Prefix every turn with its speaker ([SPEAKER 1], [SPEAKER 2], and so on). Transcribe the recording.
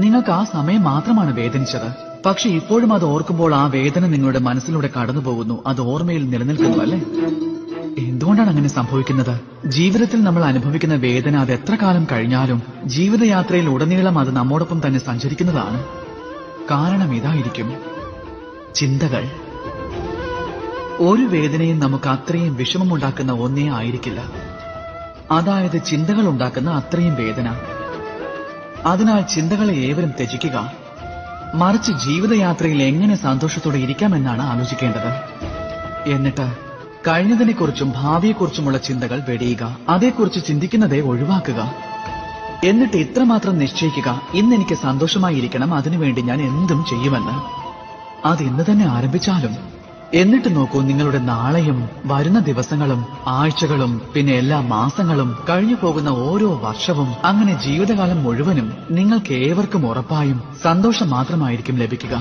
[SPEAKER 1] നിങ്ങൾക്ക് ആ സമയം മാത്രമാണ് വേദനിച്ചത്. പക്ഷെ ഇപ്പോഴും അത് ഓർക്കുമ്പോൾ ആ വേദന നിങ്ങളുടെ മനസ്സിലൂടെ കടന്നു പോകുന്നു. അത് ഓർമ്മയിൽ നിലനിൽക്കുന്നു, അല്ലേ? എന്തുകൊണ്ടാണ് അങ്ങനെ സംഭവിക്കുന്നത്? ജീവിതത്തിൽ നമ്മൾ അനുഭവിക്കുന്ന വേദന അത് എത്ര കാലം കഴിഞ്ഞാലും ജീവിതയാത്രയിൽ ഉടനീളം അത് നമ്മോടൊപ്പം തന്നെ സഞ്ചരിക്കുന്നതാണ്. കാരണം ഇതായിരിക്കും: ചിന്തകൾ. ഒരു വേദനയും നമുക്ക് അത്രയും വിഷമമുണ്ടാക്കുന്ന ഒന്നേ ആയിരിക്കില്ല. അതായത് ചിന്തകൾ ഉണ്ടാക്കുന്ന അത്രയും വേദന. അതിനാൽ ചിന്തകളെ ഏവരും ത്യജിക്കുക. മറിച്ച് ജീവിതയാത്രയിൽ എങ്ങനെ സന്തോഷത്തോടെ ഇരിക്കാമെന്നാണ് ആലോചിക്കേണ്ടത്. എന്നിട്ട് കഴിഞ്ഞതിനെക്കുറിച്ചും ഭാവിയെക്കുറിച്ചുമുള്ള ചിന്തകൾ വെടിയുക. അതേക്കുറിച്ച് ചിന്തിക്കുന്നതേ ഒഴിവാക്കുക. എന്നിട്ട് ഇത്രമാത്രം നിശ്ചയിക്കുക: ഇന്നെനിക്ക് സന്തോഷമായിരിക്കണം, അതിനുവേണ്ടി ഞാൻ എന്തും ചെയ്യുമെന്ന്. അത് ഇന്ന് തന്നെ ആരംഭിച്ചാലും. എന്നിട്ട് നോക്കൂ, നിങ്ങളുടെ നാളെയും വരുന്ന ദിവസങ്ങളും ആഴ്ചകളും പിന്നെ എല്ലാ മാസങ്ങളും കഴിഞ്ഞു പോകുന്ന ഓരോ വർഷവും അങ്ങനെ ജീവിതകാലം മുഴുവനും നിങ്ങൾക്ക് ഏവർക്കും ഉറപ്പായും സന്തോഷം മാത്രമായിരിക്കും ലഭിക്കുക.